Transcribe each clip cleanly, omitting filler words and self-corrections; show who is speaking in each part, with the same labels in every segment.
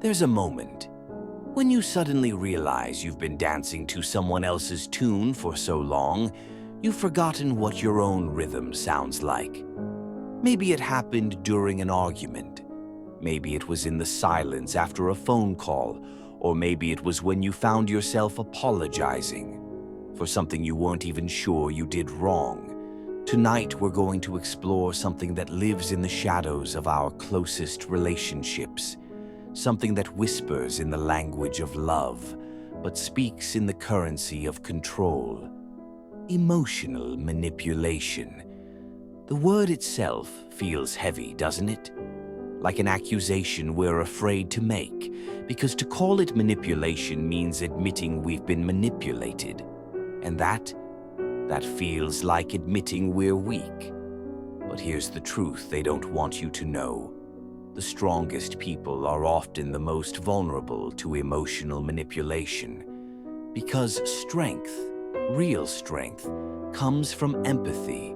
Speaker 1: There's a moment when you suddenly realize you've been dancing to someone else's tune for so long, you've forgotten what your own rhythm sounds like. Maybe it happened during an argument. Maybe it was in the silence after a phone call, or maybe it was when you found yourself apologizing for something you weren't even sure you did wrong. Tonight, we're going to explore something that lives in the shadows of our closest relationships, something that whispers in the language of love, but speaks in the currency of control. Emotional manipulation. The word itself feels heavy, doesn't it? Like an accusation we're afraid to make, because to call it manipulation means admitting we've been manipulated. And that feels like admitting we're weak. But here's the truth they don't want you to know. The strongest people are often the most vulnerable to emotional manipulation. Because strength, real strength, comes from empathy,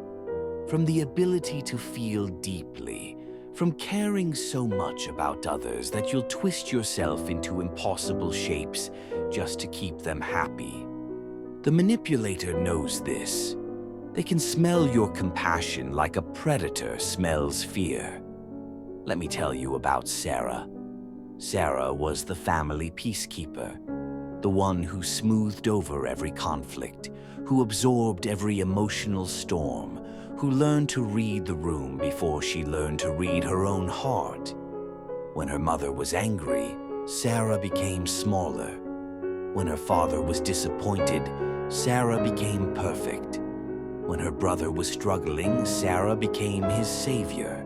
Speaker 1: from the ability to feel deeply, from caring so much about others that you'll twist yourself into impossible shapes just to keep them happy. The manipulator knows this. They can smell your compassion like a predator smells fear. Let me tell you about Sarah. Sarah was the family peacekeeper, the one who smoothed over every conflict, who absorbed every emotional storm, who learned to read the room before she learned to read her own heart. When her mother was angry, Sarah became smaller. When her father was disappointed, Sarah became perfect. When her brother was struggling, Sarah became his savior.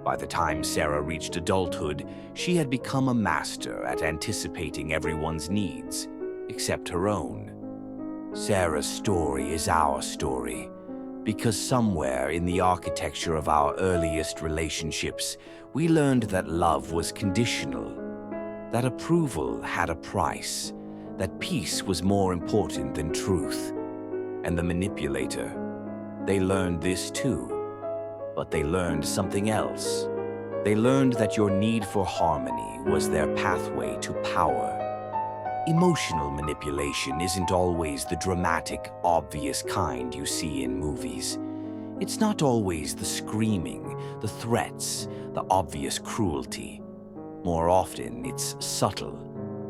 Speaker 1: By the time Sarah reached adulthood, she had become a master at anticipating everyone's needs, except her own. Sarah's story is our story, because somewhere in the architecture of our earliest relationships, we learned that love was conditional, that approval had a price, that peace was more important than truth. And the manipulator, they learned this too. But they learned something else. They learned that your need for harmony was their pathway to power. Emotional manipulation isn't always the dramatic, obvious kind you see in movies. It's not always the screaming, the threats, the obvious cruelty. More often, it's subtle.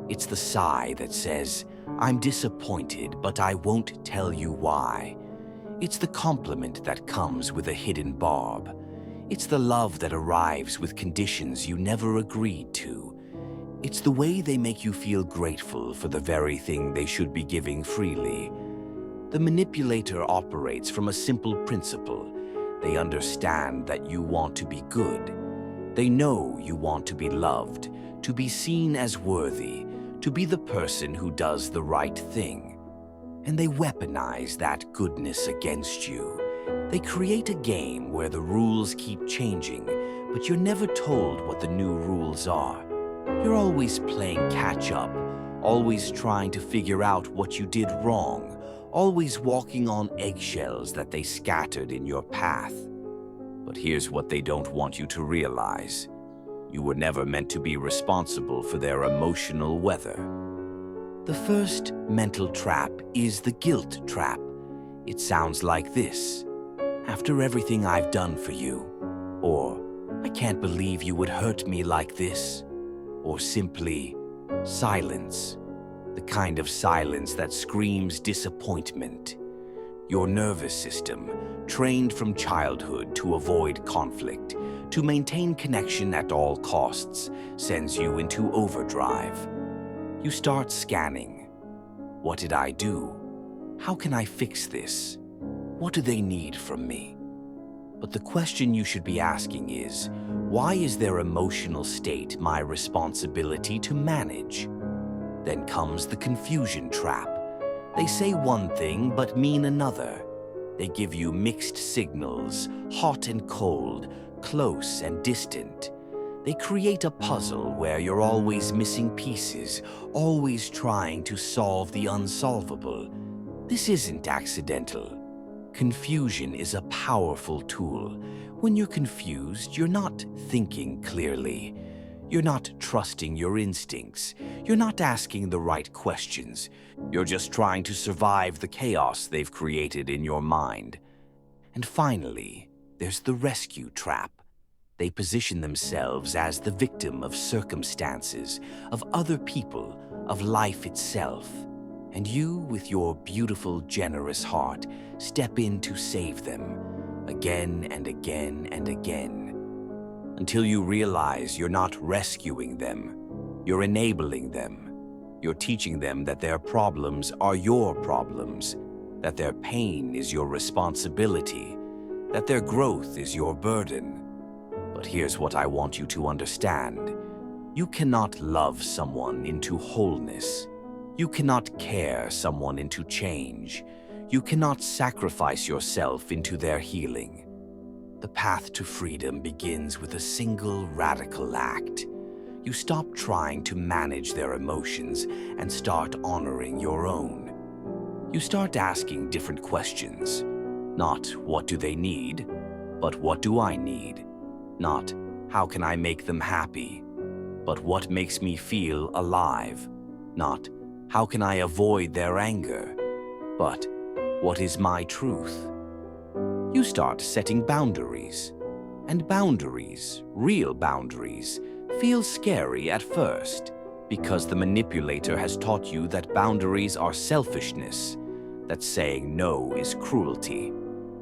Speaker 1: It's the sigh that says, "I'm disappointed, but I won't tell you why." It's the compliment that comes with a hidden barb. It's the love that arrives with conditions you never agreed to. It's the way they make you feel grateful for the very thing they should be giving freely. The manipulator operates from a simple principle. They understand that you want to be good. They know you want to be loved, to be seen as worthy, to be the person who does the right thing. And they weaponize that goodness against you. They create a game where the rules keep changing, but you're never told what the new rules are. You're always playing catch-up, always trying to figure out what you did wrong, always walking on eggshells that they scattered in your path. But here's what they don't want you to realize. You were never meant to be responsible for their emotional weather. The first mental trap is the guilt trap. It sounds like this: "After everything I've done for you," or "I can't believe you would hurt me like this," or simply silence, the kind of silence that screams disappointment. Your nervous system, trained from childhood to avoid conflict, to maintain connection at all costs, sends you into overdrive. You start scanning. What did I do? How can I fix this? What do they need from me? But the question you should be asking is, why is their emotional state my responsibility to manage? Then comes the confusion trap. They say one thing but mean another. They give you mixed signals, hot and cold, close and distant. They create a puzzle where you're always missing pieces, always trying to solve the unsolvable. This isn't accidental. Confusion is a powerful tool. When you're confused, you're not thinking clearly. You're not trusting your instincts. You're not asking the right questions. You're just trying to survive the chaos they've created in your mind. And finally, there's the rescue trap. They position themselves as the victim of circumstances, of other people, of life itself. And you, with your beautiful, generous heart, step in to save them, again and again and again. Until you realize you're not rescuing them, you're enabling them. You're teaching them that their problems are your problems, that their pain is your responsibility, that their growth is your burden. But here's what I want you to understand. You cannot love someone into wholeness. You cannot care someone into change. You cannot sacrifice yourself into their healing. The path to freedom begins with a single radical act. You stop trying to manage their emotions and start honoring your own. You start asking different questions. Not what do they need, but what do I need? Not how can I make them happy, but what makes me feel alive? Not how can I avoid their anger, but what is my truth? You start setting boundaries. And boundaries, real boundaries, feel scary at first because the manipulator has taught you that boundaries are selfishness, that saying no is cruelty,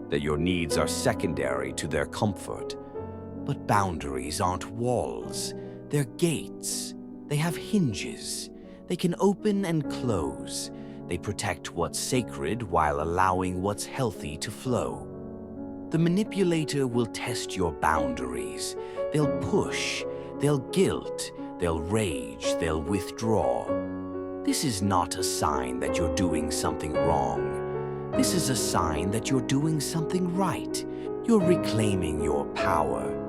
Speaker 1: that your needs are secondary to their comfort. But boundaries aren't walls, they're gates. They have hinges. They can open and close. They protect what's sacred while allowing what's healthy to flow. The manipulator will test your boundaries. They'll push, they'll guilt, they'll rage, they'll withdraw. This is not a sign that you're doing something wrong. This is a sign that you're doing something right. You're reclaiming your power.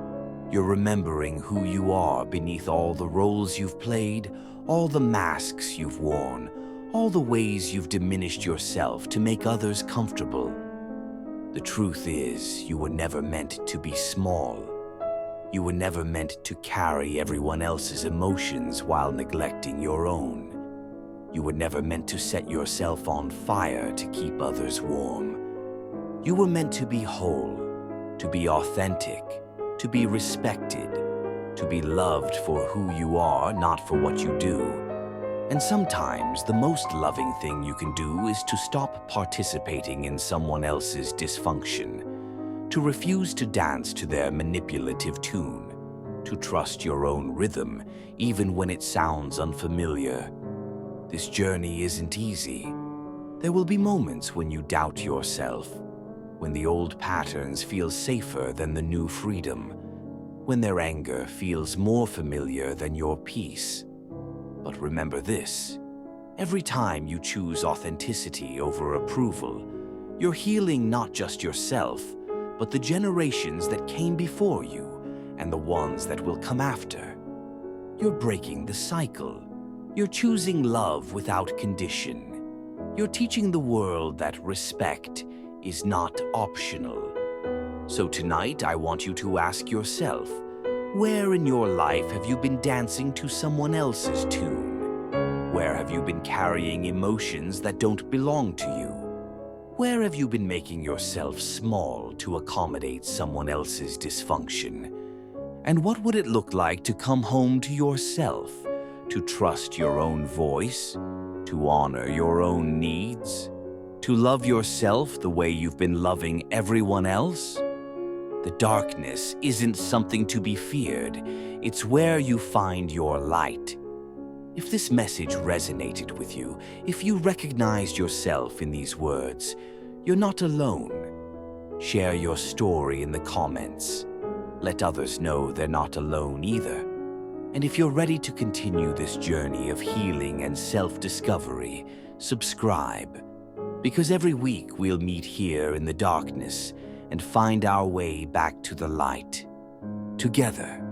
Speaker 1: You're remembering who you are beneath all the roles you've played, all the masks you've worn, all the ways you've diminished yourself to make others comfortable. The truth is, you were never meant to be small. You were never meant to carry everyone else's emotions while neglecting your own. You were never meant to set yourself on fire to keep others warm. You were meant to be whole, to be authentic, to be respected, to be loved for who you are, not for what you do. And sometimes the most loving thing you can do is to stop participating in someone else's dysfunction, to refuse to dance to their manipulative tune, to trust your own rhythm even when it sounds unfamiliar. This journey isn't easy. There will be moments when you doubt yourself, when the old patterns feel safer than the new freedom, when their anger feels more familiar than your peace. But remember this, every time you choose authenticity over approval, you're healing not just yourself, but the generations that came before you and the ones that will come after. You're breaking the cycle. You're choosing love without condition. You're teaching the world that respect is not optional. So tonight, I want you to ask yourself, where in your life have you been dancing to someone else's tune? Where have you been carrying emotions that don't belong to you? Where have you been making yourself small to accommodate someone else's dysfunction? And what would it look like to come home to yourself, to trust your own voice, to honor your own needs, to love yourself the way you've been loving everyone else? The darkness isn't something to be feared. It's where you find your light. If this message resonated with you, if you recognized yourself in these words, you're not alone. Share your story in the comments. Let others know they're not alone either. And if you're ready to continue this journey of healing and self-discovery, subscribe. Because every week we'll meet here in the darkness and find our way back to the light, together.